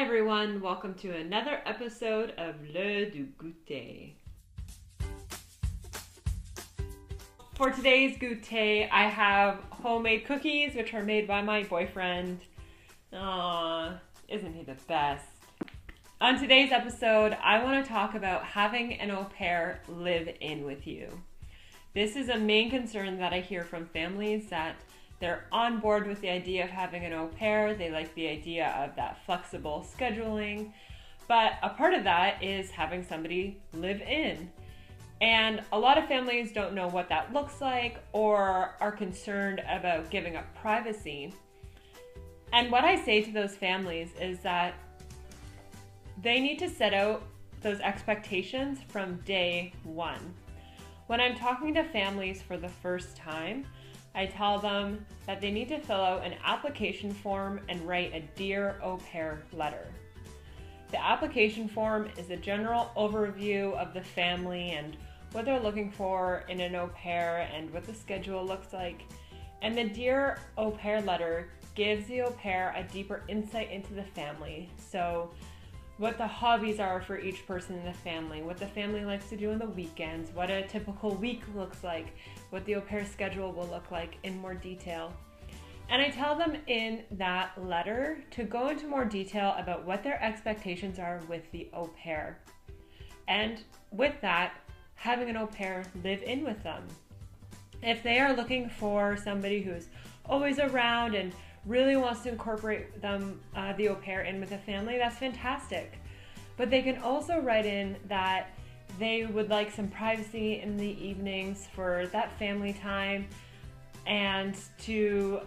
everyone, welcome to another episode of Le du Goûter. For today's goûter, I have homemade cookies, which are made by my boyfriend. Aww, isn't he the best? On today's episode, I want to talk about having an au pair live in with you. This is a main concern that I hear from families, that they're on board with the idea of having an au pair. They like the idea of that flexible scheduling. But a part of that is having somebody live in. And a lot of families don't know what that looks like or are concerned about giving up privacy. And what I say to those families is that they need to set out those expectations from day one. When I'm talking to families for the first time, I tell them that they need to fill out an application form and write a Dear Au Pair letter. The application form is a general overview of the family and what they're looking for in an au pair and what the schedule looks like. And the Dear Au Pair letter gives the au pair a deeper insight into the family. So what the hobbies are for each person in the family, what the family likes to do on the weekends, what a typical week looks like, what the au pair schedule will look like in more detail. And I tell them in that letter to go into more detail about what their expectations are with the au pair. And with that, having an au pair live in with them. If they are looking for somebody who's always around and really wants to incorporate them, the au pair in with the family, that's fantastic. But they can also write in that they would like some privacy in the evenings for that family time, and to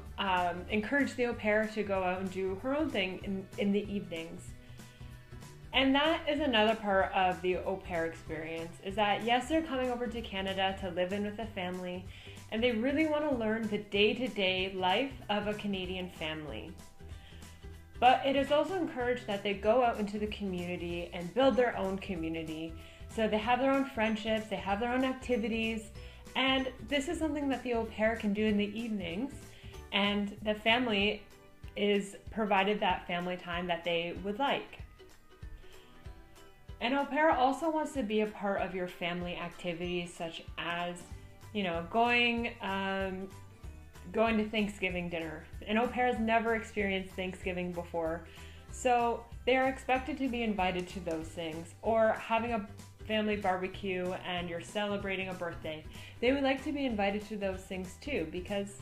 encourage the au pair to go out and do her own thing in the evenings. And that is another part of the au pair experience, is that yes, they're coming over to Canada to live in with a family, and they really want to learn the day-to-day life of a Canadian family. But it is also encouraged that they go out into the community and build their own community. So they have their own friendships, they have their own activities, and this is something that the au pair can do in the evenings, and the family is provided that family time that they would like. An au pair also wants to be a part of your family activities, such as going to Thanksgiving dinner. An au pair has never experienced Thanksgiving before, so they are expected to be invited to those things. Or having a family barbecue and you're celebrating a birthday, they would like to be invited to those things too, because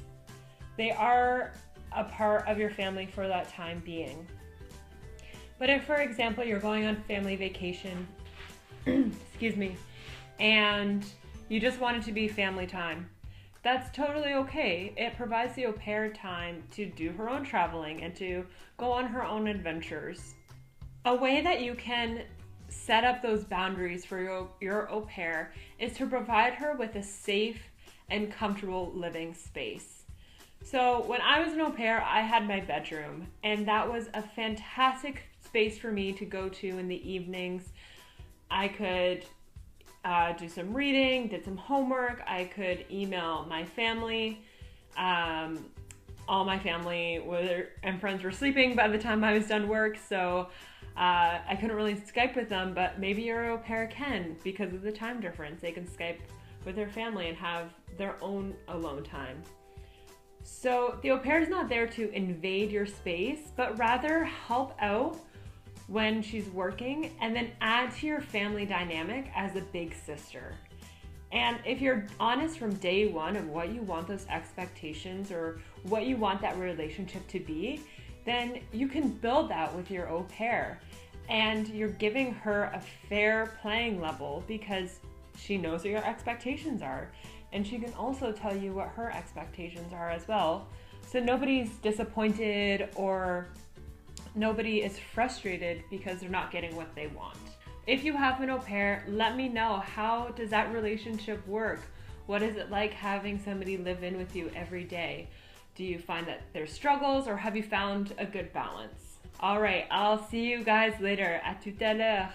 they are a part of your family for that time being. But if, for example, you're going on family vacation, excuse me, and you just want it to be family time, that's totally okay. It provides the au pair time to do her own traveling and to go on her own adventures. A way that you can set up those boundaries for your au pair is to provide her with a safe and comfortable living space. So when I was an au pair, I had my bedroom, and that was a fantastic space for me to go to in the evenings. I could do some reading, did some homework. I could email my family. All my family and friends were sleeping by the time I was done work, so I couldn't really Skype with them, but maybe your au pair can, because of the time difference. They can Skype with their family and have their own alone time. So the au pair is not there to invade your space, but rather help out when she's working, and then add to your family dynamic as a big sister. And if you're honest from day one of what you want those expectations or what you want that relationship to be, then you can build that with your au pair. And you're giving her a fair playing level because she knows what your expectations are. And she can also tell you what her expectations are as well. So nobody's disappointed or nobody is frustrated because they're not getting what they want. If you have an au pair, let me know, how does that relationship work? What is it like having somebody live in with you every day? Do you find that there's struggles, or have you found a good balance? All right, I'll see you guys later. À tout à l'heure.